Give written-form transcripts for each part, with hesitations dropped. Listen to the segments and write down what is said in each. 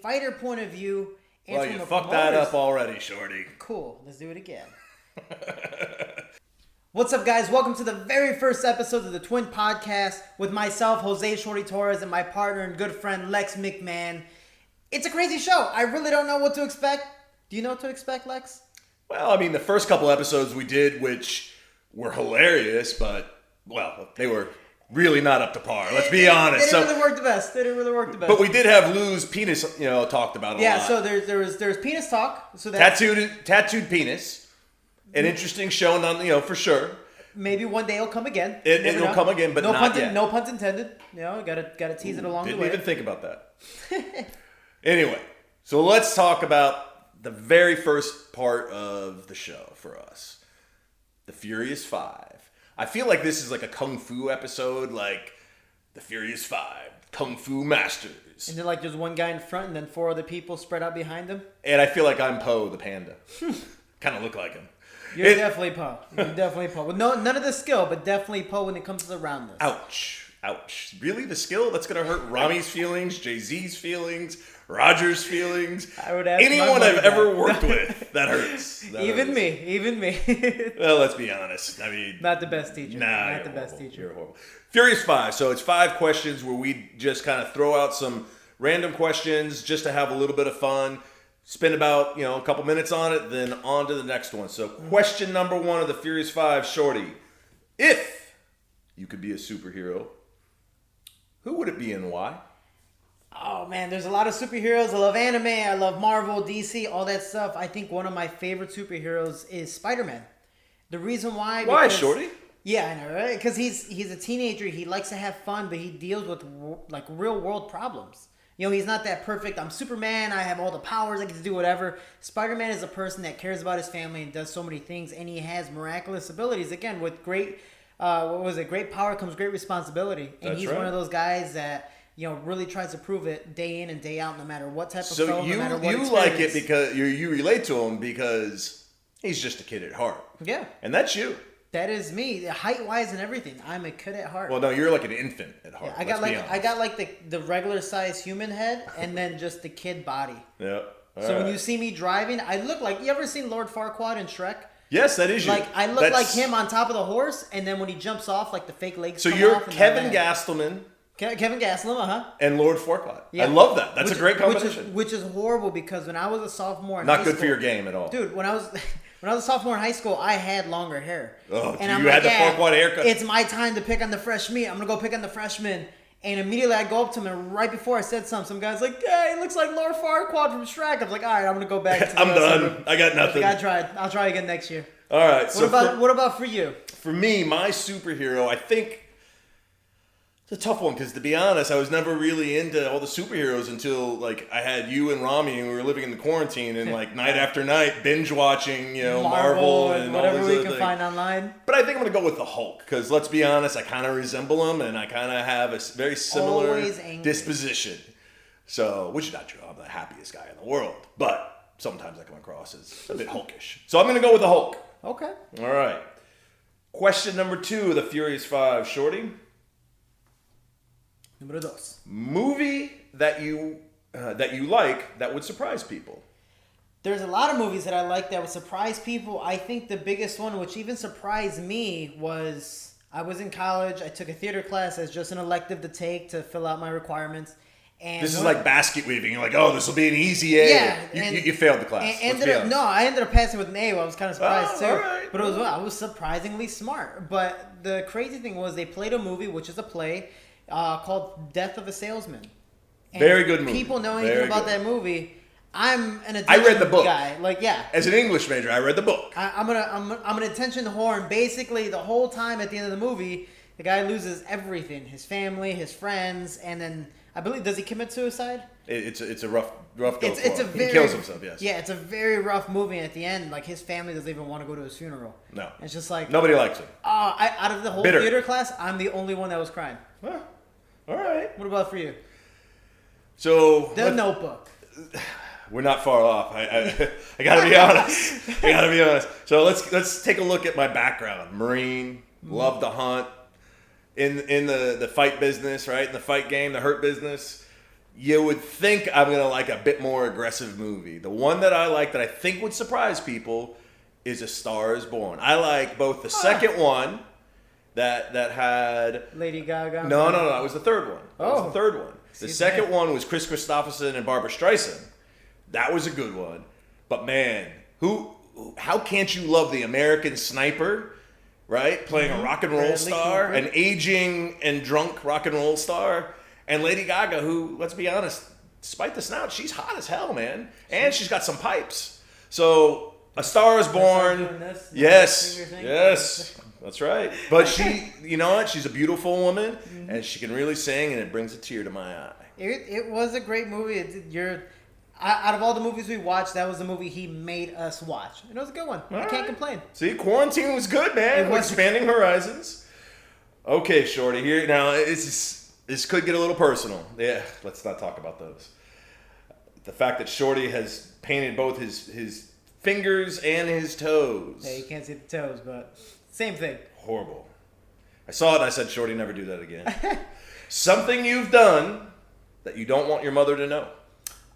fighter point of view. And well, from you a fucked that up already, Shorty. Cool. Let's do it again. What's up, guys? Welcome to the very first episode of the Twin Podcast with myself, Jose Shorty Torres, and my partner and good friend, Lex McMahon. It's a crazy show. I really don't know what to expect. Do you know what to expect, Lex? Well, I mean, the first couple episodes we did, which were hilarious, but, well, they were really not up to par. Let's be honest. They didn't really work the best. But we did have Lou's penis, talked about a lot. Yeah, so there's penis talk. So that's tattooed penis. An interesting show, for sure. Maybe one day it'll come again. It'll come again, but not yet. No puns intended. Gotta tease it along the way. Didn't even think about that. Anyway, so let's talk about the very first part of the show for us. The Furious Five. I feel like this is like a Kung Fu episode, like the Furious Five, Kung Fu Masters. And then there's one guy in front and then four other people spread out behind him. And I feel like I'm Po the panda. Kind of look like him. You're definitely Po. Well, none of the skill, but definitely Po when it comes to the roundness. Ouch. Really? The skill? That's going to hurt Rami's feelings, Jay-Z's feelings, Roger's feelings. I would ask anyone I've ever worked with, that hurts. Even me. Well, let's be honest. I mean... Not the best teacher. Nah, Not the best teacher. You're horrible. Furious 5. So it's 5 questions where we just kind of throw out some random questions just to have a little bit of fun. Spend about, a couple minutes on it, then on to the next one. So question number 1 of the Furious 5, Shorty. If you could be a superhero, who would it be and why? Oh, man, there's a lot of superheroes. I love anime. I love Marvel, DC, all that stuff. I think one of my favorite superheroes is Spider-Man. The reason why... Why, Shorty? Yeah, I know, right? Because he's a teenager. He likes to have fun, but he deals with, real-world problems. He's not that perfect. I'm Superman. I have all the powers. I get to do whatever. Spider-Man is a person that cares about his family and does so many things, and he has miraculous abilities. Again, with great power comes great responsibility. And That's he's right. one of those guys that, really tries to prove it day in and day out, no matter what type of so film, you, no matter what you experience. like it because you relate to him because he's just a kid at heart. Yeah. And that's you. That is me, height-wise and everything. I'm a kid at heart. Well, no, you're like an infant at heart. Yeah, I got the regular size human head and then just the kid body. Yeah. When you see me driving, I look like, you ever seen Lord Farquaad in Shrek? Yes, that is you. I look like him on top of the horse, and then when he jumps off, the fake legs. So come you're off and Kevin Gastelman. Kevin Gastelum, And Lord Farquaad. Yeah. I love that. That's a great combination. Which is horrible because when I was a sophomore in Not high good school, for your game at all. Dude, when I was a sophomore in high school, I had longer hair. Oh, and you had the Farquaad haircut. It's my time to pick on the fresh meat. I'm gonna go pick on the freshmen. And immediately I go up to him, and right before I said something, some guy's like, "Yeah, he looks like Lord Farquaad from Shrek." I was like, "All right, I'm gonna go back to the I'm done. I got nothing." I tried. I'll try again next year. All right. What about for you? For me, my superhero, I think it's a tough one because, to be honest, I was never really into all the superheroes until I had you and Rami, and we were living in the quarantine, and night after night binge watching, Marvel and whatever all we those can other find online. But I think I'm gonna go with the Hulk because, let's be honest, I kind of resemble him, and I kind of have a very similar disposition. So, which is not true. I'm the happiest guy in the world, but sometimes I come across as a bit hulkish. So I'm gonna go with the Hulk. Okay. All right. Question number 2 of the Furious 5, Shorty. Número dos. Movie that you like that would surprise people. There's a lot of movies that I like that would surprise people. I think the biggest one, which even surprised me, was I was in college. I took a theater class as just an elective to take to fill out my requirements. And this is like basket weaving. You're like, oh, this will be an easy A. Yeah, you failed the class. I ended up passing with an A. I was kind of surprised too. All right. But I was surprisingly smart. But the crazy thing was they played a movie, which is a play, called Death of a Salesman. And very good movie. People know anything about that movie. I'm an attention I read the book. guy. As an English major, I read the book. I'm an attention whore, and basically the whole time at the end of the movie, the guy loses everything: his family, his friends, and then I believe, does he commit suicide? It's a rough go for him. He kills himself. Yes. Yeah, it's a very rough movie. At the end, his family doesn't even want to go to his funeral. No. It's just nobody likes him. Out of the whole theater class, I'm the only one that was crying. Well, all right. What about for you? So The Notebook. We're not far off. I gotta be honest. So let's take a look at my background. Marine, love to hunt, in the fight business, right? In the fight game, the hurt business. you would think I'm going to like a bit more aggressive movie. The one that I like that I think would surprise people is A Star Is Born. I like both the second one that had Lady Gaga. No, it was the third one. That was the third one. The second one was Chris Christopherson and Barbara Streisand. That was a good one. But man, how can't you love the American Sniper, right? Playing a rock and roll Bradley star, Cooper. an aging and drunk rock and roll star, and Lady Gaga, who, let's be honest, despite the snout, she's hot as hell, man. And she's got some pipes. So, A Star Is Born. Yes. That's right. But she, you know what? She's a beautiful woman, and she can really sing, and it brings a tear to my eye. It was a great movie. Out of all the movies we watched, that was the movie he made us watch. And it was a good one. I can't complain. See, quarantine was good, man. It was expanding horizons. Okay, Shorty. Here now, this could get a little personal. Yeah, let's not talk about those. The fact that Shorty has painted both his fingers and his toes. Yeah, you can't see the toes, but same thing. Horrible. I saw it and I said, Shorty, never do that again. Something you've done that you don't want your mother to know.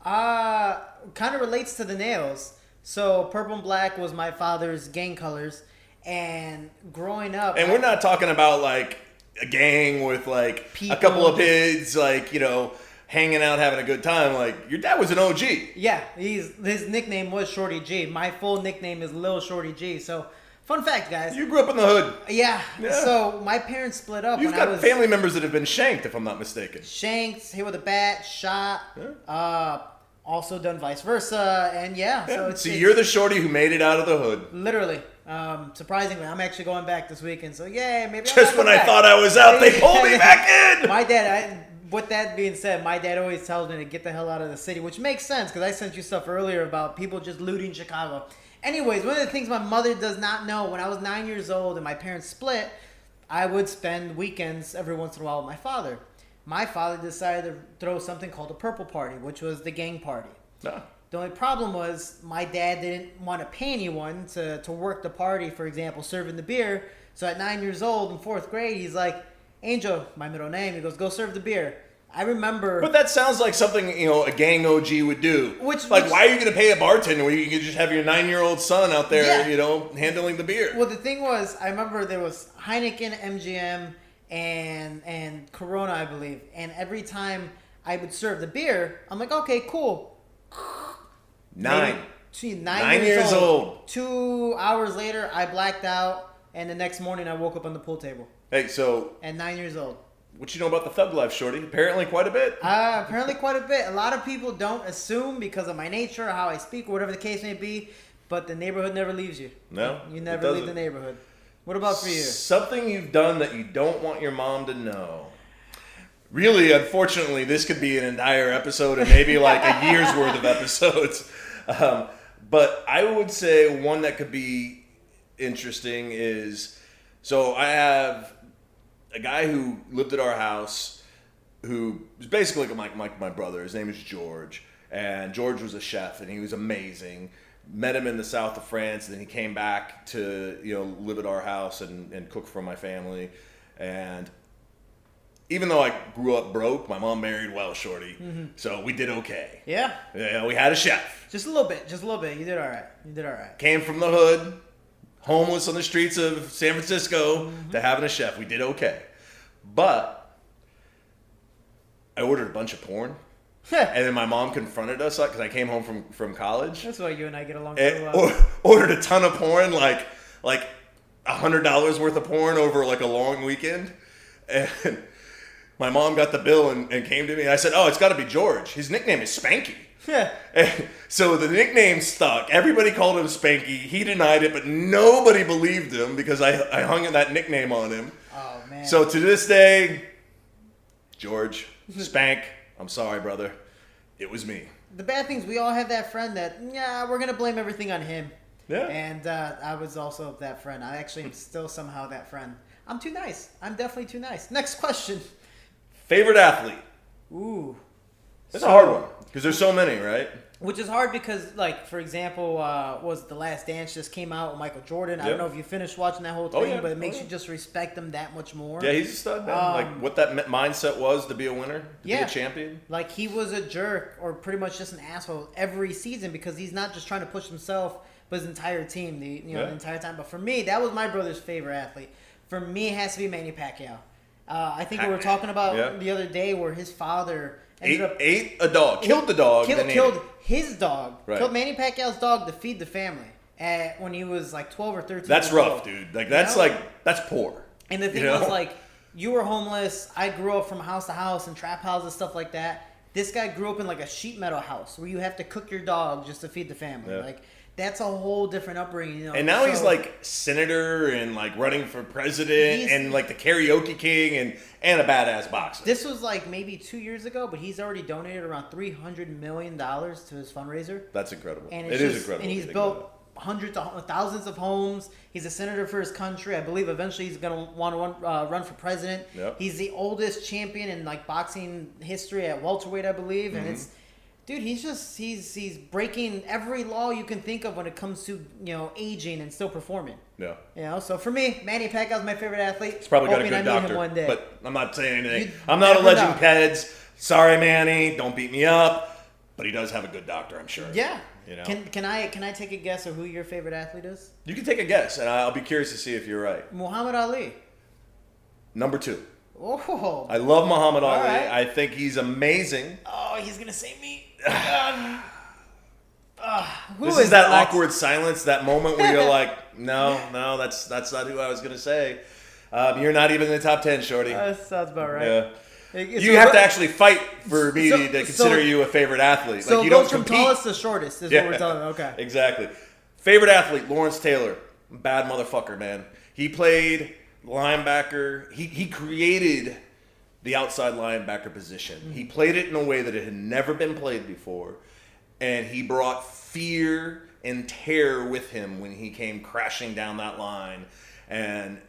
Kind of relates to the nails. So purple and black was my father's gang colors, and growing up, and we're not talking about like a gang with like People a couple of kids, like, you know, hanging out having a good time. Like, your dad was an OG. Yeah, his nickname was Shorty G. My full nickname is Lil Shorty G. So, fun fact, guys. You grew up in the hood. Yeah. So my parents split up. You've when I got was family members that have been shanked, if I'm not mistaken. shanked, hit with a bat, shot. Also done vice versa, and so it's you're the Shorty who made it out of the hood. literally. Surprisingly, I'm actually going back this weekend. So maybe Just when I thought I was out, they pulled me back in. My dad. With that being said, my dad always tells me to get the hell out of the city, which makes sense because I sent you stuff earlier about people just looting Chicago. Anyways, one of the things my mother does not know, when I was 9 years old and my parents split, I would spend weekends every once in a while with my father. My father decided to throw something called a purple party, which was the gang party. No. The only problem was my dad didn't want to pay anyone to work the party, for example, serving the beer. So at 9 years old in 4th grade, he's like, Angel, my middle name, he goes, go serve the beer. I remember... But that sounds like something, you know, a gang OG would do. Why are you going to pay a bartender when you can just have your 9-year-old son out there, you know, handling the beer? Well, the thing was, I remember there was Heineken, MGM, and Corona, I believe. And every time I would serve the beer, I'm like, okay, cool. 9 Maybe 9 years old. 2 hours later, I blacked out, and the next morning I woke up on the pool table. Hey, so... At 9 years old. What you know about the thug life, Shorty? Apparently quite a bit. Apparently quite a bit. A lot of people don't assume because of my nature, how I speak, or whatever the case may be, but the neighborhood never leaves you. No, You never leave the neighborhood. What about for you? Something you've done that you don't want your mom to know. Really, unfortunately, this could be an entire episode and maybe like a year's worth of episodes. But I would say one that could be interesting is, so I have a guy who lived at our house who was basically like my brother. His name is George. And George was a chef and he was amazing. Met him in the south of France, and then he came back to, you know, live at our house and cook for my family. And even though I grew up broke, my mom married well, Shorty. Mm-hmm. So we did okay. Yeah. Yeah, we had a chef. Just a little bit. You did all right. Came from the hood, homeless on the streets of San Francisco, to having a chef. We did okay. But I ordered a bunch of porn. And then my mom confronted us because I came home from college. That's why you and I get along so well. Ordered a ton of porn, like $100 worth of porn over like a long weekend. And my mom got the bill and came to me. And I said, "Oh, it's got to be George. His nickname is Spanky." And so the nickname stuck. Everybody called him Spanky. He denied it, but nobody believed him because I hung that nickname on him. Oh man! So to this day, George, Spank. I'm sorry, brother. It was me. The bad thing is we all have that friend that, we're going to blame everything on him. Yeah. And I was also that friend. I actually am still somehow that friend. I'm too nice. I'm definitely too nice. Next question. Favorite athlete? Ooh. It's a hard one because there's so many, right? Which is hard because, like, for example, was The Last Dance just came out with Michael Jordan. I don't know if you finished watching that whole thing, but it makes you just respect him that much more. Yeah, he's a stud, man. Like, what that mindset was to be a winner, to be a champion. Like, he was a jerk or pretty much just an asshole every season because he's not just trying to push himself, but his entire team, the entire time. But for me, that was my brother's favorite athlete. For me, it has to be Manny Pacquiao. I think we were talking about the other day where his father... Ate a dog. Killed the dog. Killed his dog. Right. Killed Manny Pacquiao's dog to feed the family when he was like 12 or 13. That's rough, dude. Like that's poor. And the thing was like, you were homeless. I grew up from house to house and trap houses, stuff like that. This guy grew up in like a sheet metal house where you have to cook your dog just to feed the family. Yeah. Like that's a whole different upbringing. You know? And now he's like senator and like running for president and like the karaoke king and a badass boxer. This was like maybe 2 years ago, but he's already donated around $300 million to his fundraiser. That's incredible. And it is incredible. And he's built hundreds of thousands of homes. He's a senator for his country. I believe eventually he's going to want to run for president. Yep. He's the oldest champion in like boxing history at welterweight, I believe. Mm-hmm. And it's, dude, he's breaking every law you can think of when it comes to, aging and still performing. Yeah. So for me, Manny Pacquiao's my favorite athlete. He's probably got a good doctor. Him one day. But I'm not saying anything. I'm not alleging peds. Sorry, Manny. Don't beat me up. But he does have a good doctor, I'm sure. Yeah. Can I take a guess of who your favorite athlete is? You can take a guess, and I'll be curious to see if you're right. Muhammad Ali. Number 2. Oh. I love Muhammad Ali. Right. I think he's amazing. Oh, he's gonna say me. This is that Lex? Awkward silence, that moment where you're like, no, that's not who I was gonna say. You're not even in the top 10, Shorty. That sounds about right. Yeah. You have to actually fight for me to consider you a favorite athlete. So like you it goes don't from compete. tallest to shortest is what we're telling them. Okay. Exactly. Favorite athlete, Lawrence Taylor. Bad motherfucker, man. He played linebacker. He created the outside linebacker position. Mm-hmm. He played it in a way that it had never been played before. And he brought fear and terror with him when he came crashing down that line. And,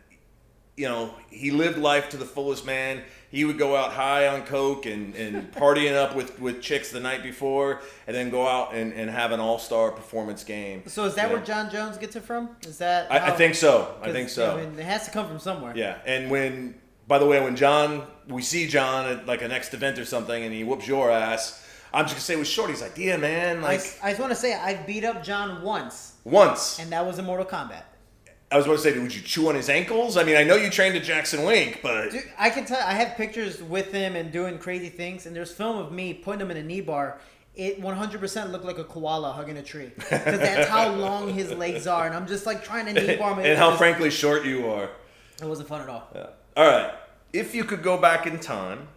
he lived life to the fullest, man. He would go out high on coke and partying up with chicks the night before and then go out and have an all-star performance game. So is that where John Jones gets it from? Is that I think so. I think so. I mean, it has to come from somewhere. Yeah. And when we see John at like a next event or something and he whoops your ass, I'm just going to say it was Shorty's idea, man. Like, I just want to say I beat up John once. And that was in Mortal Kombat. I was about to say, would you chew on his ankles? I mean, I know you trained at Jackson Wink, but... Dude, I can tell. I have pictures with him and doing crazy things, and there's film of me putting him in a knee bar. It 100% looked like a koala hugging a tree. Because that's how long his legs are, and I'm just like trying to knee bar him. And how frankly short you are. It wasn't fun at all. Yeah. All right. If you could go back in time,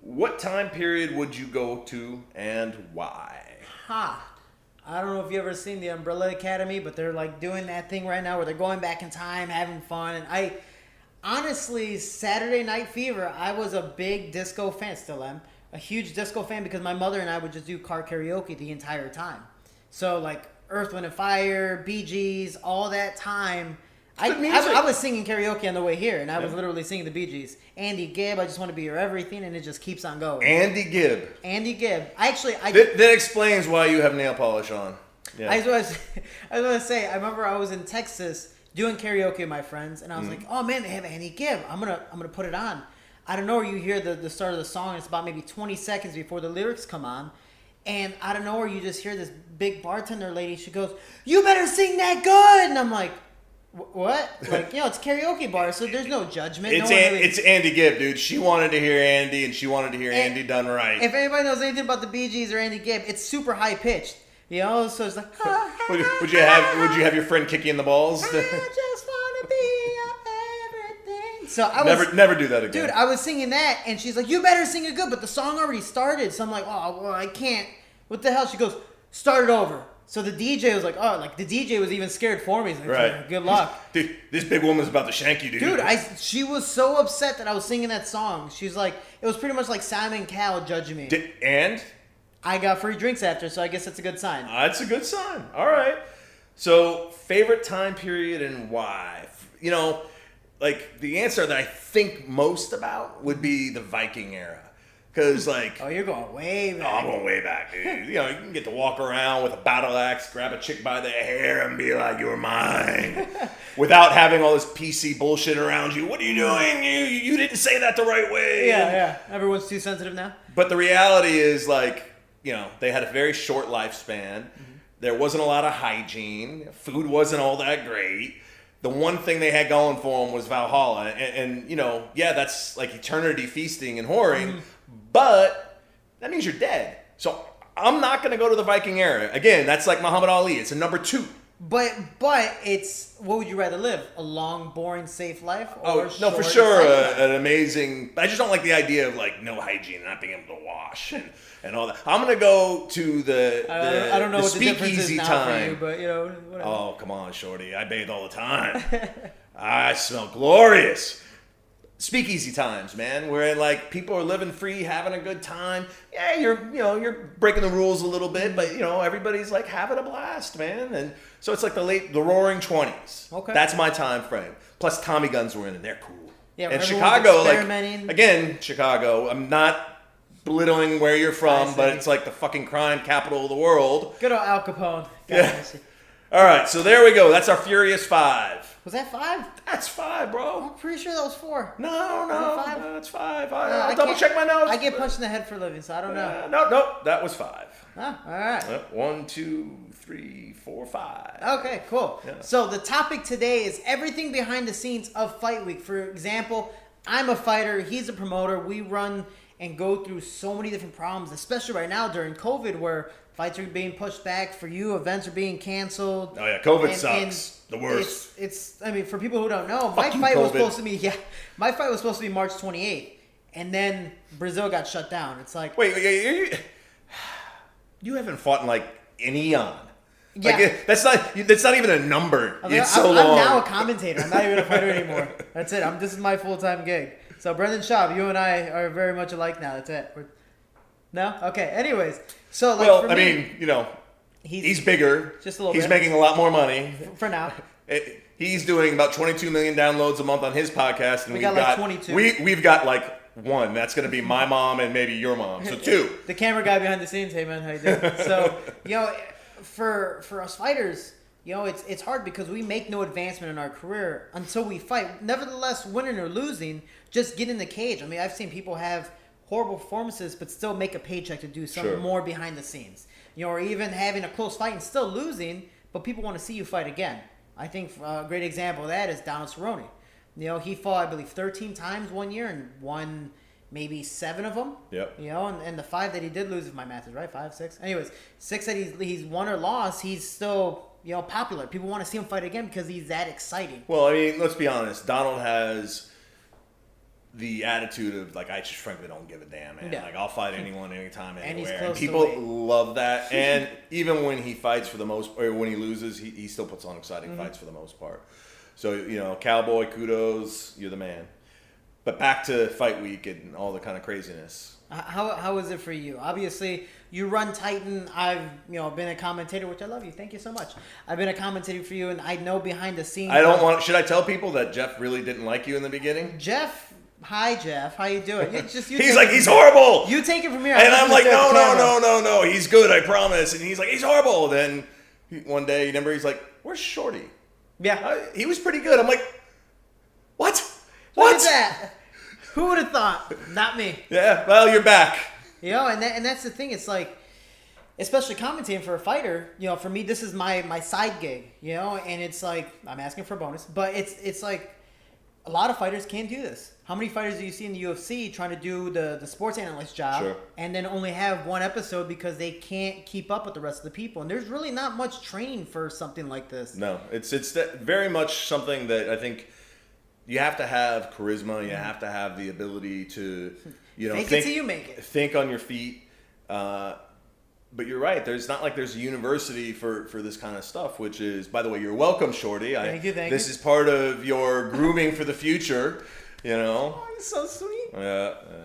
what time period would you go to and why? I don't know if you ever seen the Umbrella Academy, but they're like doing that thing right now where they're going back in time, having fun. And I honestly, Saturday Night Fever, I was a big disco fan, still am. A huge disco fan because my mother and I would just do car karaoke the entire time. So like Earth, Wind and Fire, Bee Gees, all that time. I was singing karaoke on the way here, and I was literally singing the Bee Gees. Andy Gibb, I Just Want to Be Your Everything, and it just keeps on going. Andy Gibb. That explains why you have nail polish on. Yeah. I was going to say, I remember I was in Texas doing karaoke with my friends, and I was like, oh man, they have Andy Gibb. I'm gonna put it on. I don't know, you hear the start of the song, it's about maybe 20 seconds before the lyrics come on. And out of nowhere, you just hear this big bartender lady. She goes, "You better sing that good." And I'm like, what? Like, it's karaoke bar, so there's no judgment. It's Andy Gibb, dude. She wanted to hear Andy, and she wanted to hear Andy done right. If anybody knows anything about the Bee Gees or Andy Gibb, it's super high pitched. So it's like. Would you have your friend kick you in the balls? I just want to be everything. So I was never do that again. Dude, I was singing that, and she's like, "You better sing it good," but the song already started. So I'm like, "Oh, well, I can't." What the hell? She goes, "Start it over." So the DJ was like, "Oh," like the DJ was even scared for me. He's like, right. Good luck. Dude, this big woman's about to shank you, dude. Dude, she was so upset that I was singing that song. She's like, it was pretty much like Simon Cowell judging me. And? I got free drinks after, so I guess that's a good sign. That's a good sign. All right. So, favorite time period and why? Like, the answer that I think most about would be the Viking era. Because, like, Oh, you're going way oh, back. I'm going way back, dude. You know, you can get to walk around with a battle axe, grab a chick by the hair, and be like, "You're mine," without having all this PC bullshit around you. What are you doing? You didn't say that the right way. Yeah. Everyone's too sensitive now. But the reality is, like, you know, they had a very short lifespan. There wasn't a lot of hygiene. Food wasn't all that great. The one thing they had going for them was Valhalla. And you know, yeah, that's like eternity feasting and whoring, but that means you're dead. So I'm not going to go to the Viking era. Again, that's like Muhammad Ali. It's a number 2. But it's, what would you rather live? A long, boring, safe life? Or No, for short, sure, exciting life? an amazing. I just don't like the idea of like no hygiene, not being able to wash and all that. I'm gonna go to the I don't know the what the difference is speakeasy now time. for you, but you know, whatever. Oh, come on, Shorty. I bathe all the time. I smell glorious. Speakeasy times, man, where like people are living free, having a good time. Yeah, you're breaking the rules a little bit, but you know, everybody's like having a blast, man. And so it's like the roaring 20s. Okay. That's my time frame. Plus Tommy guns were in and they're cool. Yeah, and everyone's Chicago, like, experimenting. again, Chicago, I'm not belittling where you're from, I but see. it's like the fucking crime capital of the world. Good old Al Capone. Yeah. All right, so there we go. That's our Furious 5. Was that 5? That's 5, bro. I'm pretty sure that was 4. No, Was it 5? no, it's 5. I I'll double can't- check my notes. I get punched in the head for a living, so I don't know. No, that was 5. Ah, all right. 1, 2, 3, 4, 5. Okay, cool. Yeah. So the topic today is everything behind the scenes of Fight Week. For example, I'm a fighter, he's a promoter. We run and go through so many different problems, especially right now during COVID, where fights are being pushed back. For you, events are being canceled. Oh yeah, COVID sucks. The worst. It's. I mean, for people who don't know, Fuck you, my fight was COVID. supposed to be my fight was supposed to be March 28th, and then Brazil got shut down. It's like, Wait, you haven't fought in like an eon. Yeah. Like, that's not even a number. I mean, It's so I'm long. now a commentator. I'm not even a fighter anymore. That's it. This is my full-time gig. So Brendan Schaub, you and I are very much alike now. That's it. No? Okay. Anyways, so like Well, for I me, mean, you know, he's he's bigger. just a little He's bit. making a lot more money. for now. He's doing about 22 million downloads a month on his podcast, and We we've got, like, 22. We've got like 1. That's going to be my mom and maybe your mom. So 2. The camera guy behind the scenes. Hey man, how you doing? So you know, for us fighters, you know, it's hard because we make no advancement in our career until we fight. Nevertheless, winning or losing, just get in the cage. I mean, I've seen people have horrible performances but still make a paycheck to do something Sure. more behind the scenes. You know, or even having a close fight and still losing, but people want to see you fight again. I think a great example of that is Donald Cerrone. You know, he fought, I believe, 13 times one year and won maybe 7 of them. Yep. You know, and the 5 that he did lose, if my math is right, 5, 6. Anyways, 6 that he's won or lost, he's still, you know, popular. People want to see him fight again because he's that exciting. Well, I mean, let's be honest. Donald has the attitude of like, I just frankly don't give a damn, man. Yeah. Like, I'll fight anyone, anytime, And he's anywhere. close And to people weight. love that. And even when he fights for the most, or when he loses, he still puts on exciting Mm-hmm. fights for the most part. So, you know, Cowboy, kudos, you're the man. But back to Fight Week and all the kind of craziness. How is it for you? Obviously, you run Titan. I've been a commentator, which I love you. Thank you so much. I've been a commentator for you, and I know behind the scenes. I don't want. Should I tell people that Jeff really didn't like you in the beginning? Jeff, hi Jeff, how you doing? He's like, he's horrible. You take it from here. And I'm like, no, no, he's good, I promise. And he's like, he's horrible. Then one day, remember, he's like, where's Shorty? Yeah. He was pretty good. I'm like, what? Look at that. Who would have thought? Not me. Yeah, well, you're back. You know, and that's the thing. It's like, especially commentating for a fighter. You know, for me, this is my side gig. You know, and it's like I'm asking for a bonus, but it's like a lot of fighters can't do this. How many fighters do you see in the UFC trying to do the sports analyst job, Sure. and then only have one episode because they can't keep up with the rest of the people? And there's really not much training for something like this. No, it's very much something that I think you have to have charisma. You have to have the ability to, Fake it till you make it. Think on your feet. But you're right. There's not like there's a university for this kind of stuff, which is, by the way, you're welcome, Shorty. Thank you. This is part of your grooming for the future, you know. Oh, you're so sweet.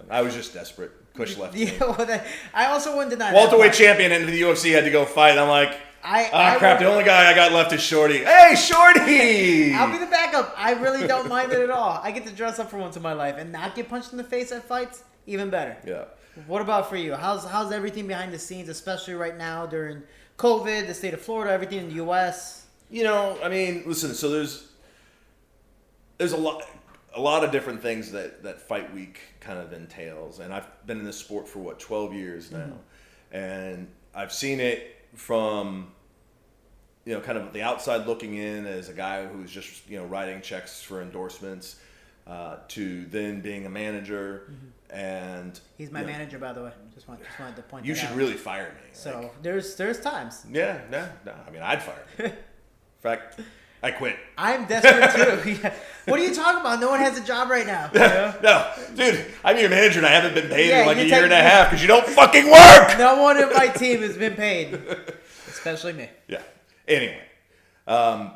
I was just desperate. Kush left me. Yeah, well, I also wouldn't deny that Welterweight part. champion into the UFC had to go fight. I'm like, I crap, the only guy I got left is Shorty. Hey, Shorty! I'll be the backup. I really don't mind it at all. I get to dress up for once in my life and not get punched in the face at fights. Even better. Yeah. What about for you? How's everything behind the scenes, especially right now during COVID, the state of Florida, everything in the U.S.? I mean, listen. So there's a lot of different things that Fight Week kind of entails, and I've been in this sport for 12 years now, and I've seen it from kind of the outside looking in as a guy who's just writing checks for endorsements, to then being a manager, and he's my manager, by the way. Just wanted to point. You should really fire me. So there's times. Yeah, no. I mean, I'd fire him. In fact, I quit. I'm desperate too. Yeah. What are you talking about? No one has a job right now. No, dude, I'm your manager and I haven't been paid in like a year and a half because you don't fucking work. No one in my team has been paid, especially me. Yeah. Anyway, I've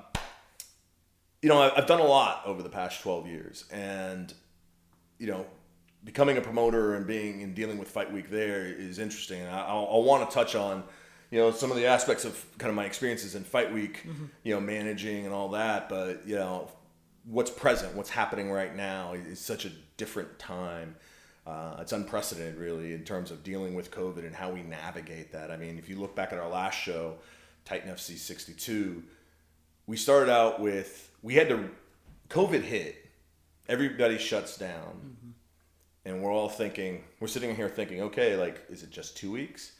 done a lot over the past 12 years, and becoming a promoter and dealing with Fight Week there is interesting. And I'll want to touch on some of the aspects of kind of my experiences in Fight Week, managing and all that. But what's present, what's happening right now is such a different time. It's unprecedented, really, in terms of dealing with COVID and how we navigate that. I mean, if you look back at our last show, Titan FC 62, we started out with, COVID hit, everybody shuts down, and we're sitting here thinking, okay, like, is it just 2 weeks?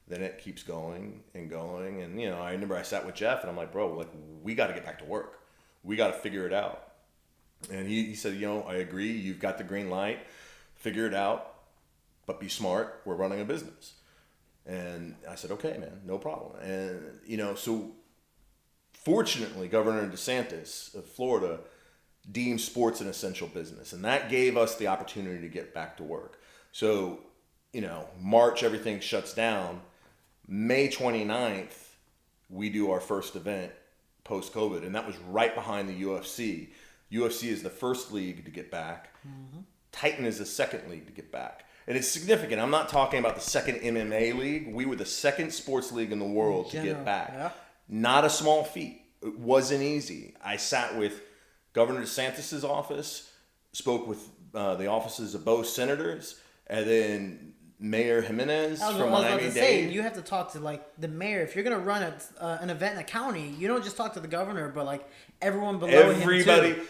Then it keeps going and going, and I remember I sat with Jeff, and I'm like, bro, like, we got to get back to work. We got to figure it out. And he said, I agree, you've got the green light, figure it out, but be smart, we're running a business. And I said, okay, man, no problem. And, so fortunately, Governor DeSantis of Florida deemed sports an essential business. And that gave us the opportunity to get back to work. So, March, everything shuts down. May 29th, we do our first event post-COVID. And that was right behind the UFC. UFC is the first league to get back. Titan is the second league to get back. And it's significant. I'm not talking about the second MMA league. We were the second sports league in the world to get back. Yeah. Not a small feat. It wasn't easy. I sat with Governor DeSantis' office, spoke with the offices of both senators, and then Mayor Jimenez from Miami-Dade. You have to talk to the mayor. If you're going to run an event in a county, you don't just talk to the governor, but everyone below him too.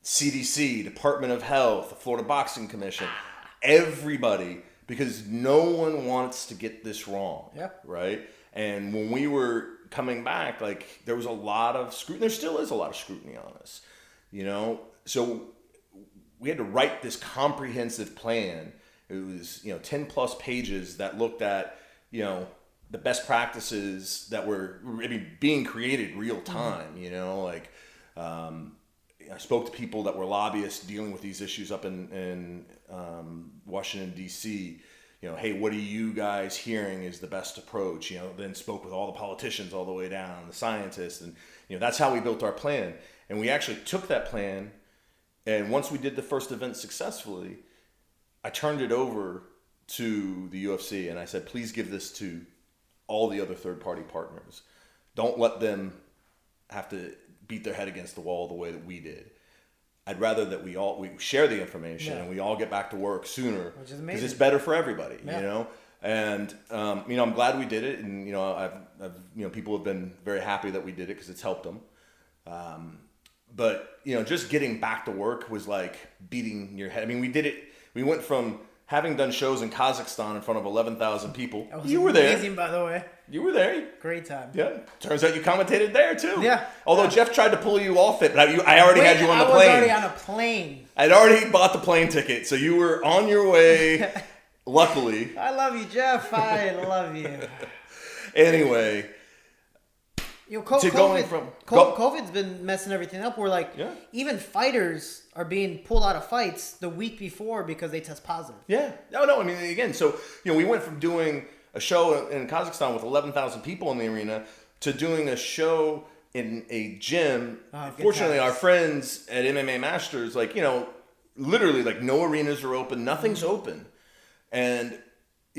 CDC, Department of Health, the Florida Boxing Commission. Everybody, because no one wants to get this wrong, right? And when we were coming back, there was a lot of scrutiny. There still is a lot of scrutiny on us, So we had to write this comprehensive plan. It was 10 plus pages that looked at the best practices that were being created real time. I spoke to people that were lobbyists dealing with these issues up in Washington, D.C. Hey, what are you guys hearing is the best approach? Then spoke with all the politicians all the way down, the scientists. And, that's how we built our plan. And we actually took that plan. And once we did the first event successfully, I turned it over to the UFC. And I said, please give this to all the other third-party partners. Don't let them have to beat their head against the wall the way that we did. I'd rather that we share the information and we all get back to work sooner, because it's better for everybody, And I'm glad we did it, and I've people have been very happy that we did it because it's helped them. But just getting back to work was like beating your head. I mean, we did it. We went from having done shows in Kazakhstan in front of 11,000 people. You were there. Amazing, by the way. You were there. Great time. Yeah. Turns out you commentated there too. Yeah. Although Jeff tried to pull you off it, but I already had you on the plane. I was already on a plane. I'd already bought the plane ticket, so you were on your way. Luckily. I love you, Jeff. I love you. Anyway. COVID's been messing everything up. We're even fighters are being pulled out of fights the week before because they test positive. Yeah. No. I mean, again, so, we went from doing a show in Kazakhstan with 11,000 people in the arena to doing a show in a gym. Fortunately, our friends at MMA Masters, literally, no arenas are open. Nothing's open. And,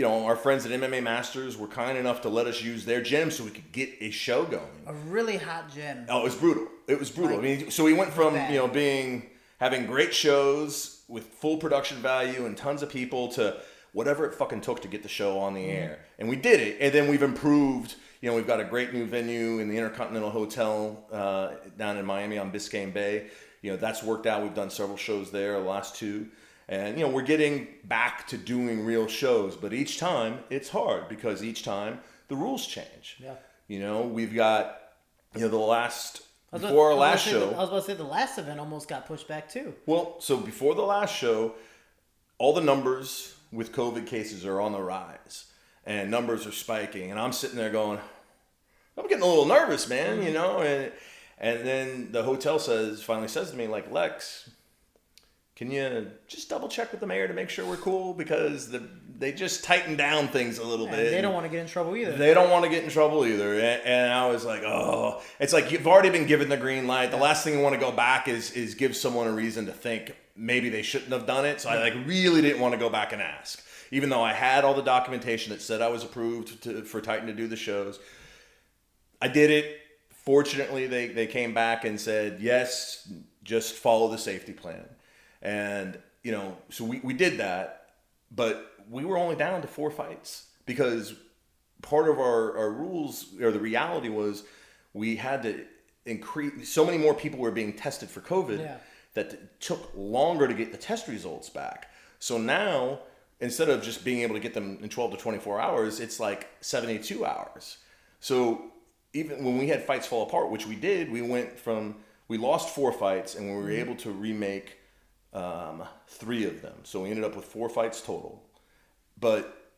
our friends at MMA Masters were kind enough to let us use their gym so we could get a show going. A really hot gym. Oh, it was brutal. It was brutal. So we went from, having great shows with full production value and tons of people to whatever it fucking took to get the show on the air. And we did it. And then we've improved. You know, we've got a great new venue in the Intercontinental Hotel down in Miami on Biscayne Bay. You know, that's worked out. We've done several shows there, the last 2. And, you know, we're getting back to doing real shows. But each time, it's hard because each time the rules change. Yeah. You know, we've got, you know, before our last show. I was about to say the last event almost got pushed back too. Well, so before the last show, all the numbers with COVID cases are on the rise. And numbers are spiking. And I'm sitting there going, I'm getting a little nervous, man, you know? And then the hotel finally says to me, like, Lex, can you just double check with the mayor to make sure we're cool? Because they just tightened down things a little bit. They don't want to get in trouble either. They don't want to get in trouble either. And I was like, oh. It's like you've already been given the green light. The last thing you want to go back is give someone a reason to think maybe they shouldn't have done it. So I really didn't want to go back and ask. Even though I had all the documentation that said I was approved for Titan to do the shows. I did it. Fortunately, they came back and said, yes, just follow the safety plan. And, you know, so we did that, but we were only down to 4 fights because part of our rules, or the reality was we had to increase, so many more people were being tested for COVID that it took longer to get the test results back. So now, instead of just being able to get them in 12 to 24 hours, it's like 72 hours. So even when we had fights fall apart, which we did, we lost 4 fights and we were able to remake 3 of them. So we ended up with 4 fights total. But,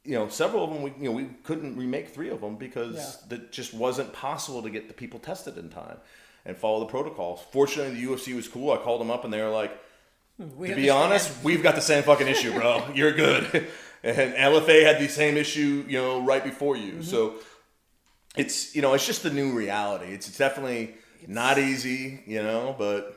you know, several of them, we couldn't remake 3 of them because it just wasn't possible to get the people tested in time and follow the protocols. Fortunately, the UFC was cool. I called them up and they were like, to be honest, we've got the same fucking issue, bro. You're good. And LFA had the same issue, you know, right before you. So it's, you know, it's just the new reality. It's definitely not easy, you know, but...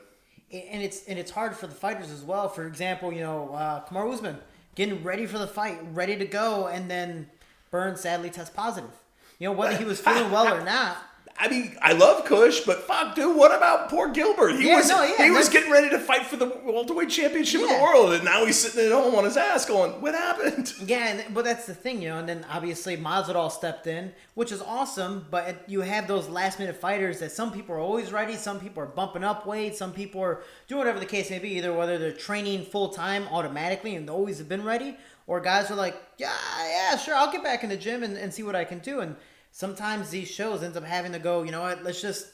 And it's hard for the fighters as well. For example, you know, Kamaru Usman getting ready for the fight, ready to go, and then Burns sadly tests positive. You know, whether he was feeling well or not. I mean, I love Kush, but fuck, dude, what about poor Gilbert? He was getting ready to fight for the welterweight championship of the world, and now he's sitting at home on his ass going, what happened? Yeah, but that's the thing, you know, and then obviously Masvidal stepped in, which is awesome, but you have those last-minute fighters that some people are always ready, some people are bumping up weight, some people are doing whatever the case may be, either whether they're training full-time automatically and always have been ready, or guys are like, yeah, sure, I'll get back in the gym and see what I can do, and sometimes these shows ends up having to go, you know what, let's just,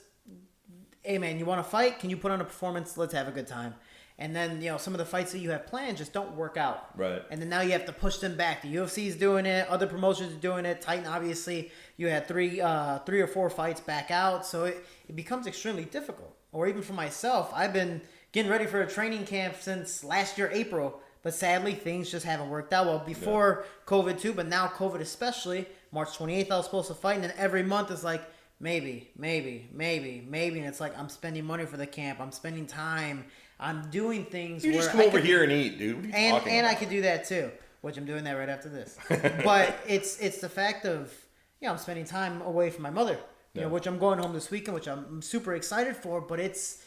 hey man, you want to fight? Can you put on a performance? Let's have a good time. And then, you know, some of the fights that you have planned just don't work out. Right. And then now you have to push them back. The UFC's doing it. Other promotions are doing it. Titan, obviously, you had 3 or 4 fights back out. So it becomes extremely difficult. Or even for myself, I've been getting ready for a training camp since last year, April. But sadly, things just haven't worked out. Well, before COVID too, but now COVID especially. March 28th, I was supposed to fight. And then every month it's like, maybe. And it's like, I'm spending money for the camp. I'm spending time. I'm doing things you where just come over here and eat, dude. What are you talking about? I could do that too, which I'm doing that right after this. But it's the fact of, you know, I'm spending time away from my mother, you know, which I'm going home this weekend, which I'm super excited for. But it's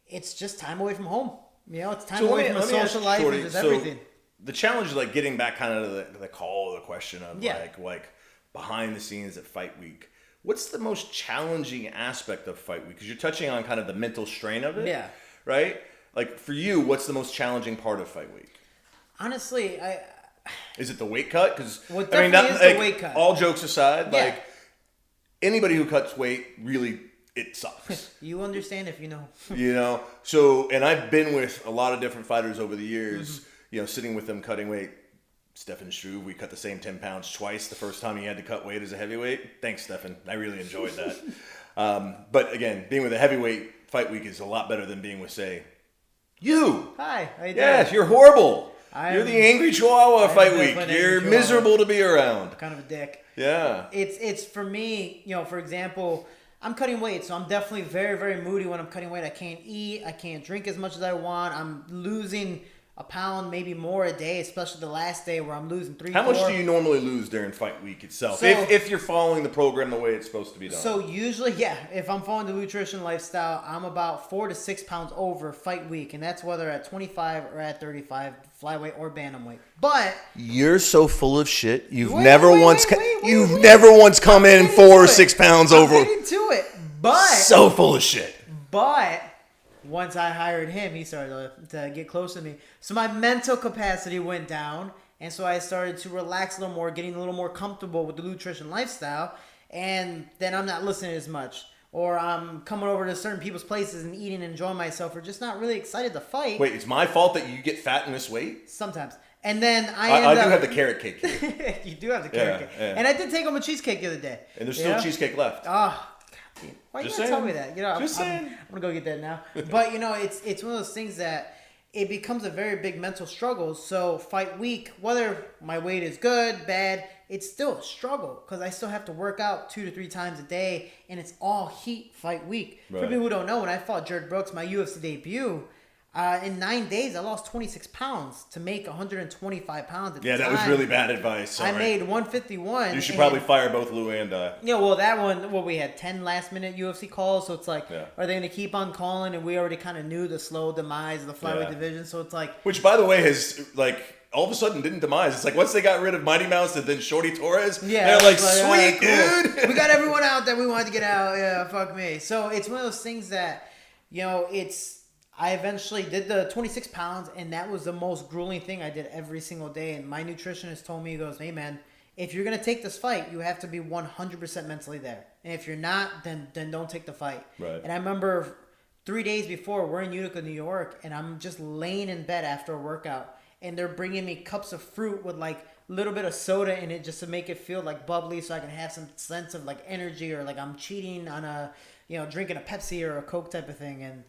just time away from home. You know, it's time away from a social life and just everything. The challenge is like getting back kind of to the call of the question of like behind the scenes at Fight Week. What's the most challenging aspect of Fight Week? Because you're touching on kind of the mental strain of it. Yeah. Right? Like, for you, what's the most challenging part of Fight Week? Honestly, Is it the weight cut? Because the weight cut. All jokes aside, like, anybody who cuts weight, really, it sucks. You understand if you know. You know? So, and I've been with a lot of different fighters over the years, you know, sitting with them cutting weight. Stefan Struve, we cut the same 10 pounds twice the first time he had to cut weight as a heavyweight. Thanks, Stefan. I really enjoyed that. But, again, being with a heavyweight Fight Week is a lot better than being with, say, you. Hi. How you doing? Yes, you're horrible. You're the angry Chihuahua Fight Week. You're miserable to be around. Kind of a dick. Yeah. It's for me, you know, for example, I'm cutting weight, so I'm definitely very, very moody when I'm cutting weight. I can't eat. I can't drink as much as I want. I'm losing a pound, maybe more a day, especially the last day where I'm losing 3. How 4. much do you normally lose during fight week itself? So- if you're following the program the way it's supposed to be done. So usually, if I'm following the nutrition lifestyle, I'm about 4 to 6 pounds over fight week, and that's whether at 25 or at 35, flyweight or bantamweight. But you're so full of shit. You've Wait, never wait, once wait, wait, you've wait. never once come in getting 4 or to it. 6 pounds I'm over. getting to it, but So full of shit. But once I hired him, he started to get close to me. So my mental capacity went down. And so I started to relax a little more, getting a little more comfortable with the nutrition lifestyle. And then I'm not listening as much. Or I'm coming over to certain people's places and eating and enjoying myself. Or just not really excited to fight. Wait, it's my fault that you get fat and miss weight? Sometimes. And then I do have the carrot cake here. You do have the carrot cake. Yeah. And I did take home a cheesecake the other day. And there's still cheesecake left. Oh, God. Why you Just gotta saying. tell me that? You know, Just I'm saying. gonna go get that now. But you know, it's one of those things that it becomes a very big mental struggle. So fight week, whether my weight is good, bad, it's still a struggle because I still have to work out 2 to 3 times a day, and it's all heat fight week. Right. For people who don't know, when I fought Jared Brooks, my UFC debut. In 9 days, I lost 26 pounds to make 125 pounds at the time. Yeah, that was really bad advice. Sorry. I made 151. You should probably fire both Lou and Yeah, well, that one, we had 10 last-minute UFC calls, so it's like, are they going to keep on calling? And we already kind of knew the slow demise of the flyweight division, so it's like... Which, by the way, has, like, all of a sudden didn't demise. It's like, once they got rid of Mighty Mouse and then Shorty Torres, they're like, sweet, all right, cool. dude! We got everyone out that we wanted to get out. Yeah, fuck me. So it's one of those things that, you know, I eventually did the 26 pounds, and that was the most grueling thing I did every single day. And my nutritionist told me, he goes, hey, man, if you're going to take this fight, you have to be 100% mentally there. And if you're not, then don't take the fight. Right. And I remember 3 days before, we're in Utica, New York, and I'm just laying in bed after a workout. And they're bringing me cups of fruit with, like, a little bit of soda in it just to make it feel, like, bubbly so I can have some sense of, like, energy or, like, I'm cheating on drinking a Pepsi or a Coke type of thing. And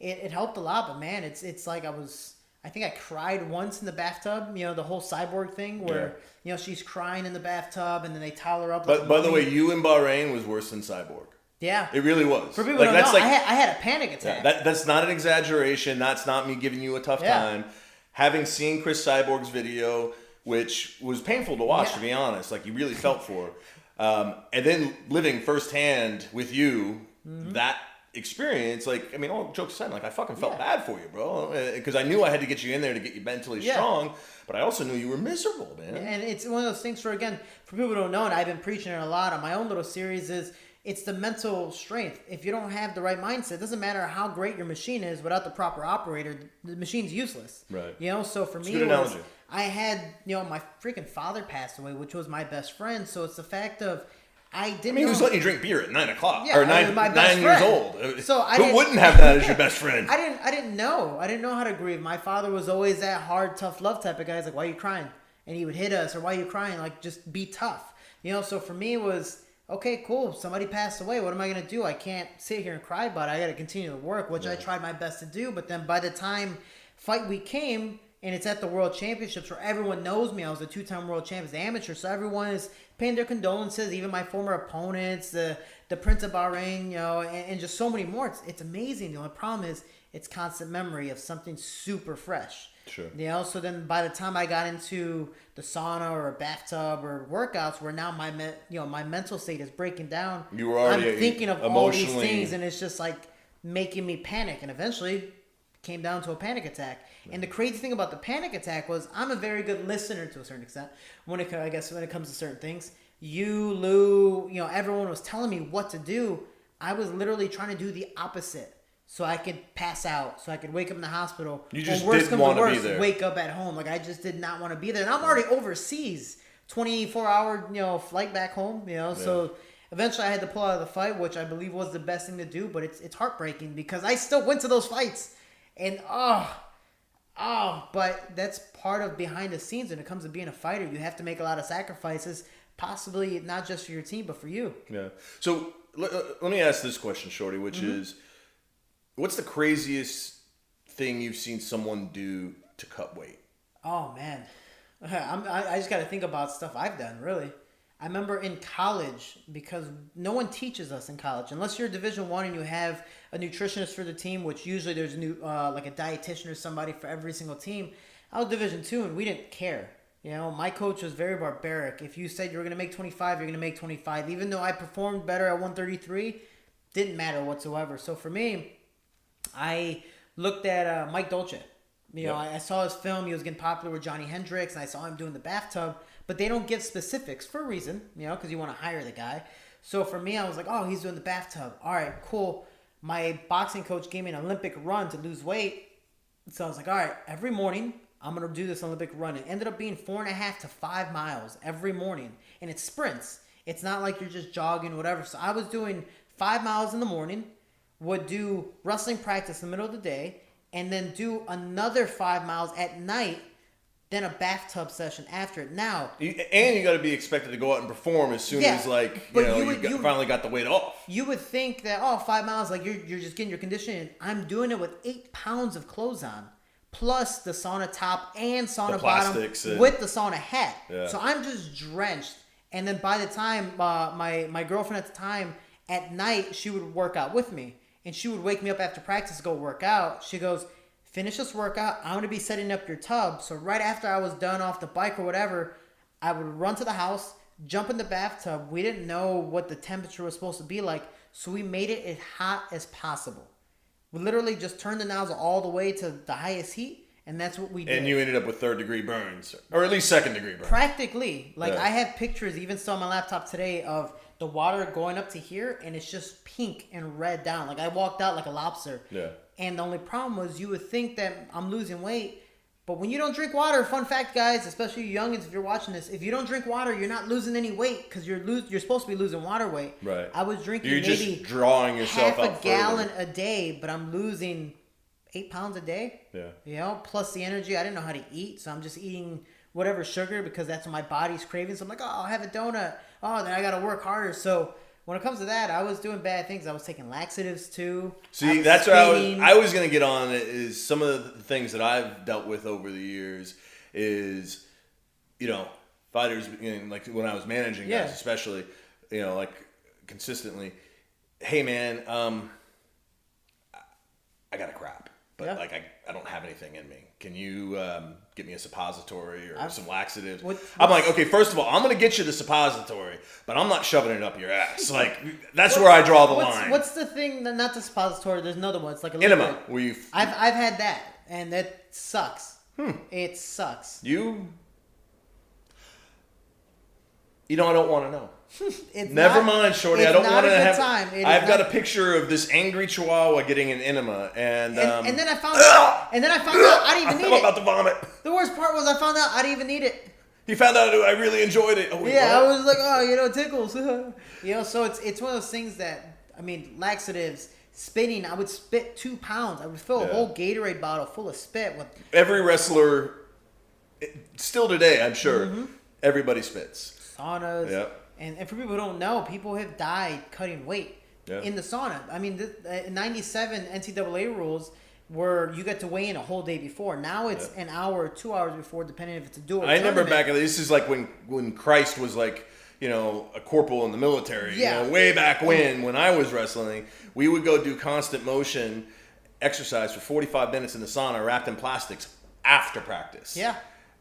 it helped a lot, but man, it's like I think I cried once in the bathtub, you know, the whole cyborg thing where, you know, she's crying in the bathtub and then they towel her up. But by the way, you in Bahrain was worse than Cyborg. Yeah. It really was. For people who don't know, I had a panic attack. That's not an exaggeration. That's not me giving you a tough time. Having seen Chris Cyborg's video, which was painful to watch, to be honest, like you really felt for, and then living firsthand with you, that experience, like, I mean, all jokes aside, like, I fucking felt bad for you, bro, because I knew I had to get you in there to get you mentally strong, but I also knew you were miserable, man. And it's one of those things for people who don't know, and I've been preaching it a lot on my own little series, is it's the mental strength. If you don't have the right mindset, it doesn't matter how great your machine is, without the proper operator, the machine's useless. Right. You know, so for me, I had, you know, my freaking father passed away, which was my best friend, so it's the fact of, he was letting you drink beer at 9 o'clock, or 9 years old. So who wouldn't have that as your best friend? I didn't know how to grieve. My father was always that hard, tough love type of guy. He's like, why are you crying? And he would hit us, or why are you crying? Like, just be tough. You know, so for me it was, okay, cool, somebody passed away. What am I going to do? I can't sit here and cry about it. I got to continue to work, which I tried my best to do. But then by the time fight week came, and it's at the World Championships where everyone knows me. I was a 2-time world champion, amateur, so everyone is paying their condolences, even my former opponents, the Prince of Bahrain, you know, and just so many more. It's amazing. The only problem is it's constant memory of something super fresh. Sure. You know, so then by the time I got into the sauna or a bathtub or workouts, where now my mental state is breaking down, you were already I'm thinking of all these things, and it's just like making me panic, and eventually came down to a panic attack. And the crazy thing about the panic attack was I'm a very good listener to a certain extent when it comes to certain things. You, Lou, you know, everyone was telling me what to do. I was literally trying to do the opposite so I could pass out, so I could wake up in the hospital. You just didn't want to be there. Wake up at home. Like, I just did not want to be there. And I'm already overseas, 24-hour, you know, flight back home, you know, so eventually I had to pull out of the fight, which I believe was the best thing to do, but it's heartbreaking because I still went to those fights. And, but that's part of behind the scenes when it comes to being a fighter. You have to make a lot of sacrifices, possibly not just for your team, but for you. Yeah. So let me ask this question, Shorty, which is, what's the craziest thing you've seen someone do to cut weight? Oh, man. I just got to think about stuff I've done, really. I remember in college, because no one teaches us in college unless you're Division I and you have a nutritionist for the team, which usually there's like a dietitian or somebody for every single team. I was Division II, and we didn't care. You know, my coach was very barbaric. If you said you were going to make 25, you're going to make 25. Even though I performed better at 133, didn't matter whatsoever. So for me, I looked at Mike Dolce. You know, I saw his film. He was getting popular with Johnny Hendricks, and I saw him doing the bathtub. But they don't give specifics for a reason, you know, because you want to hire the guy. So for me, I was like, oh, he's doing the bathtub. All right, cool. My boxing coach gave me an Olympic run to lose weight. So I was like, all right, every morning I'm going to do this Olympic run. It ended up being 4.5 to 5 miles every morning. And it's sprints. It's not like you're just jogging, whatever. So I was doing 5 miles in the morning, would do wrestling practice in the middle of the day, and then do another 5 miles at night, then a bathtub session after it. Now, and you got to be expected to go out and perform as soon as you finally got the weight off. You would think that 5 miles, like you're just getting your conditioning. I'm doing it with 8 pounds of clothes on, plus the sauna top and sauna bottom with the sauna hat. Yeah. So I'm just drenched. And then by the time my girlfriend at the time at night, she would work out with me, and she would wake me up after practice to go work out. She goes, finish this workout. I'm going to be setting up your tub. So right after I was done off the bike or whatever, I would run to the house, jump in the bathtub. We didn't know what the temperature was supposed to be like, so we made it as hot as possible. We literally just turned the nozzle all the way to the highest heat, and that's what we did. And you ended up with 3rd-degree burns, or at least 2nd-degree burns. Practically. I have pictures, even still on my laptop today, of the water going up to here, and it's just pink and red down. Like, I walked out like a lobster. Yeah. And the only problem was, you would think that I'm losing weight, but when you don't drink water, fun fact, guys, especially you youngins, if you're watching this, if you don't drink water, you're not losing any weight, because you're supposed to be losing water weight. Right. I was drinking maybe just drawing yourself half a gallon a day, but I'm losing 8 pounds a day. Yeah. You know, plus the energy. I didn't know how to eat, so I'm just eating whatever sugar because that's what my body's craving. So I'm like, I'll have a donut. Oh, then I got to work harder. So when it comes to that, I was doing bad things. I was taking laxatives too. See, that's what I was going to get on. Is some of the things that I've dealt with over the years is, you know, fighters, like when I was managing guys, especially, you know, like consistently, hey man, I got a crap. But like I don't have anything in me. Can you get me a suppository or some laxatives? I'm like, okay, first of all, I'm gonna get you the suppository, but I'm not shoving it up your ass. Like that's where I draw the line. What's the thing? Not the suppository. There's another one. It's like a enema. I've had that, and that sucks. It sucks. You know, I don't want to know. Never mind, Shorty. I don't want to have. I've got a picture of this angry Chihuahua getting an enema, and then I found out. And then I found out I didn't even need it. I'm about to vomit. The worst part was I found out I didn't even need it. You found out I really enjoyed it. Oh, yeah, I was like, it tickles. So it's one of those things that, I mean, laxatives, spitting. I would spit 2 pounds. I would fill a whole Gatorade bottle full of spit. With every wrestler, still today, I'm sure, everybody spits. Saunas. Yep. And for people who don't know, people have died cutting weight in the sauna. I mean, in 97 NCAA rules where you get to weigh in a whole day before. Now it's an hour or 2 hours before, depending if it's a dual. I remember back. This is like when Christ was like, you know, a corporal in the military. Yeah. You know, way back when I was wrestling, we would go do constant motion exercise for 45 minutes in the sauna, wrapped in plastics after practice. Yeah.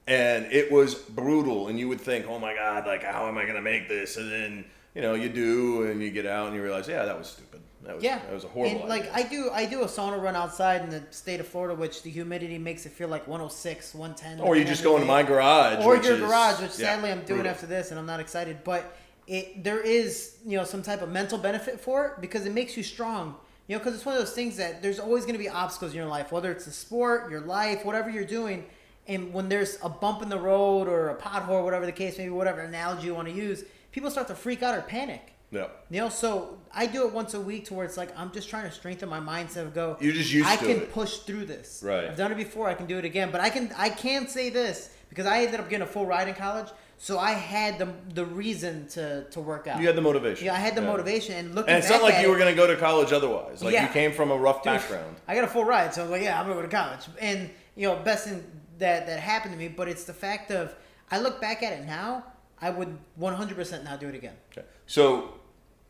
And it was brutal, and you would think, oh my God, like, how am I going to make this? And then, you know, you do, and you get out, and you realize, that was stupid. That was a horrible idea. Like, I do a sauna run outside in the state of Florida, which the humidity makes it feel like 106, 110. Or you just go into my garage. Or your garage, which sadly I'm doing after this, and I'm not excited. But there is, you know, some type of mental benefit for it, because it makes you strong. You know, because it's one of those things that there's always going to be obstacles in your life, whether it's a sport, your life, whatever you're doing. And when there's a bump in the road or a pothole, whatever the case may be, whatever analogy you want to use, people start to freak out or panic. Yeah. You know, so I do it once a week to where it's like I'm just trying to strengthen my mindset of go. You're just used to it. I can push through this. Right. I've done it before. I can do it again. But I can say this because I ended up getting a full ride in college, so I had the reason to work out. You had the motivation. Yeah, I had the motivation, and looking. And it's not like you were going to go to college otherwise. Like you came from a rough background. I got a full ride, so I was like, I'm going to go to college, and you know, best thing that happened to me. But it's the fact of I look back at it now, I would 100% not do it again. Okay. So,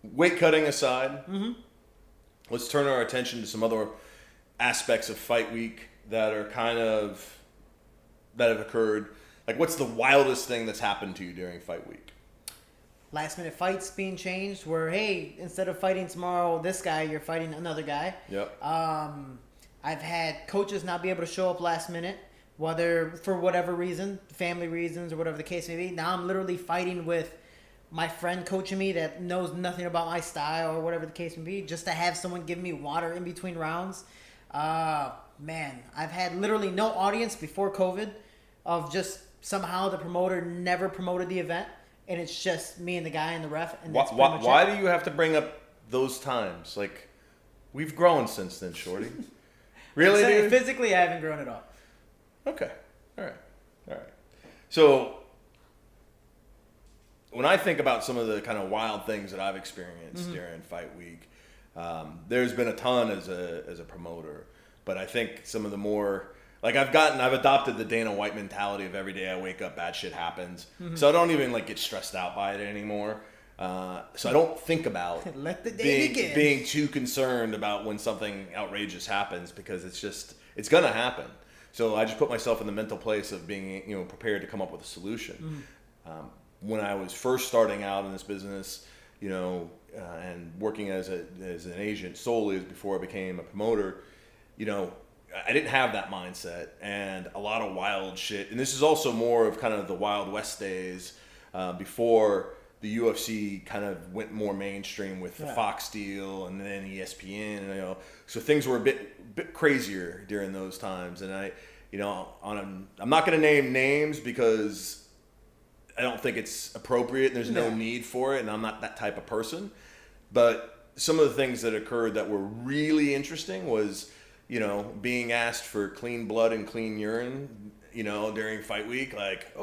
weight cutting aside, let's turn our attention to some other aspects of fight week that are kind of that have occurred? Like, what's the wildest thing that's happened to you during fight week? Last minute fights being changed where, hey, instead of fighting tomorrow this guy, you're fighting another guy. Yep. I've had coaches not be able to show up last minute, whether for whatever reason, family reasons or whatever the case may be. Now I'm literally fighting with my friend coaching me that knows nothing about my style or whatever the case may be, just to have someone give me water in between rounds. Man, I've had literally no audience before COVID of just somehow the promoter never promoted the event. And it's just me and the guy and the ref. And that's pretty much why it. do you have to bring up those times? Like, we've grown since then, Shorty. Really, dude? Physically, I haven't grown at all. Okay. All right. So, when I think about some of the kind of wild things that I've experienced during fight week, there's been a ton as a promoter. But I think some of the more... Like, I've adopted the Dana White mentality of every day I wake up, bad shit happens. So I don't even, like, get stressed out by it anymore. So I don't think about Let the day begin. being too concerned about when something outrageous happens, because it's going to happen. So I just put myself in the mental place of being, prepared to come up with a solution. When I was first starting out in this business, and working as an agent solely before I became a promoter, I didn't have that mindset, and a lot of wild shit. And this is also more of kind of the Wild West days before the UFC kind of went more mainstream with the Fox deal and then ESPN. And, so things were a bit crazier during those times. And I'm not going to name names because I don't think it's appropriate and there's no need for it, and I'm not that type of person. But some of the things that occurred that were really interesting was, being asked for clean blood and clean urine, during fight week, like,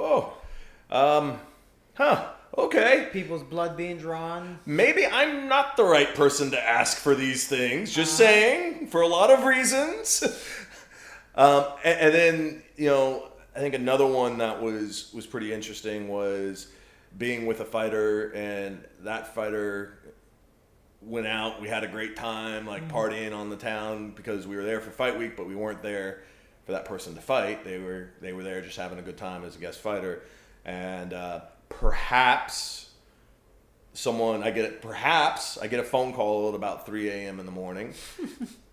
okay. People's blood being drawn. Maybe I'm not the right person to ask for these things, just saying, for a lot of reasons. And then, I think another one that was pretty interesting was being with a fighter, and that fighter went out. We had a great time, like partying on the town, because we were there for fight week, but we weren't there for that person to fight. They were there just having a good time as a guest fighter. And perhaps I get a phone call at about 3 a.m. in the morning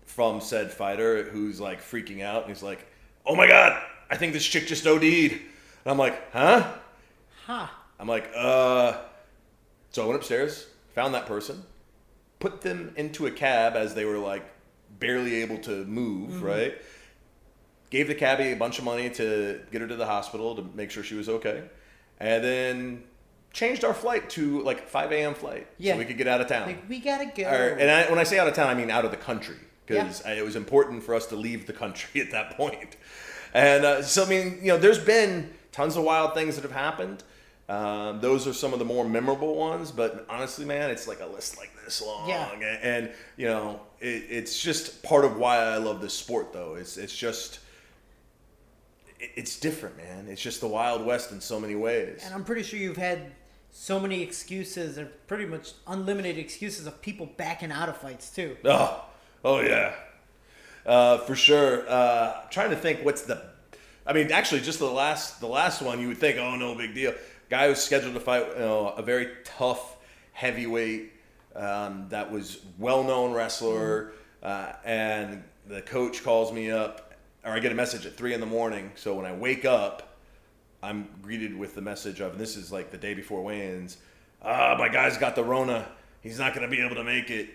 from said fighter who's like freaking out, and he's like, "Oh my God, I think this chick just OD'd." And I'm like, "Huh?" I'm like, So I went upstairs, found that person, put them into a cab as they were like barely able to move, right? Gave the cabbie a bunch of money to get her to the hospital to make sure she was okay. And then changed our flight to like 5 a.m. flight so we could get out of town. Like, we gotta go. And when I say out of town, I mean out of the country, because it was important for us to leave the country at that point. And so, I mean, there's been tons of wild things that have happened. Those are some of the more memorable ones, but honestly, man, it's like a list like this long. And it's just part of why I love this sport, though. It's different, man. It's just the Wild West in so many ways. And I'm pretty sure you've had so many excuses, or pretty much unlimited excuses, of people backing out of fights too. Oh yeah, for sure. Trying to think actually, just the last one, you would think, oh, no big deal. Guy was scheduled to fight, a very tough heavyweight that was well-known wrestler, and the coach calls me up, or I get a message at 3 a.m. So when I wake up, I'm greeted with the message of, and this is like the day before weigh-ins, my guy's got the Rona. He's not going to be able to make it.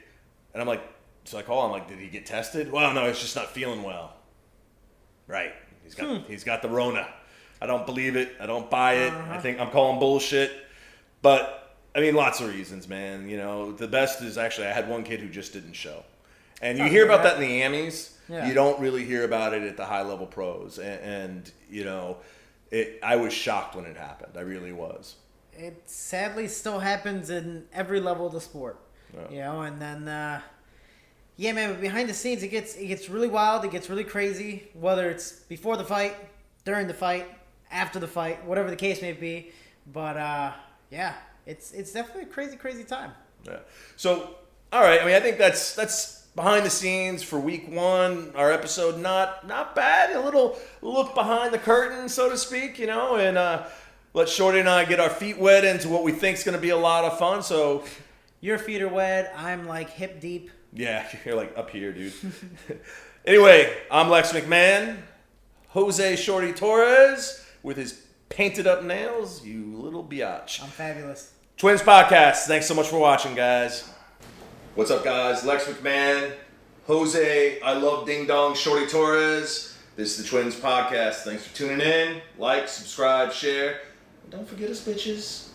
And I'm like, so I call him, like, did he get tested? Well, no, he's just not feeling well. Right. He's got the Rona. I don't believe it. I don't buy it. I think I'm calling bullshit. But, I mean, lots of reasons, man. The best is actually I had one kid who just didn't show. And you hear about that in the Amis. Yeah. You don't really hear about it at the high-level pros. And I was shocked when it happened. I really was. It sadly still happens in every level of the sport. And then... man, but behind the scenes, it gets really wild. It gets really crazy, whether it's before the fight, during the fight, after the fight, whatever the case may be. But, it's definitely a crazy, crazy time. Yeah. So, all right. I mean, I think that's behind the scenes for week 1. Our episode not bad. A little look behind the curtain, so to speak, you know, and let Shorty and I get our feet wet into what we think is going to be a lot of fun. So Your feet are wet. I'm like hip deep. yeah, you're like up here, dude. Anyway, I'm Lex McMahon. Jose Shorty Torres with his painted up nails, you little biatch. I'm fabulous. Twins Podcast. Thanks so much for watching, guys. What's up, guys? Lex McMahon, Jose, I love Ding Dong, Shorty Torres. This is the Twins Podcast. Thanks for tuning in. Like, subscribe, share. And don't forget us, bitches.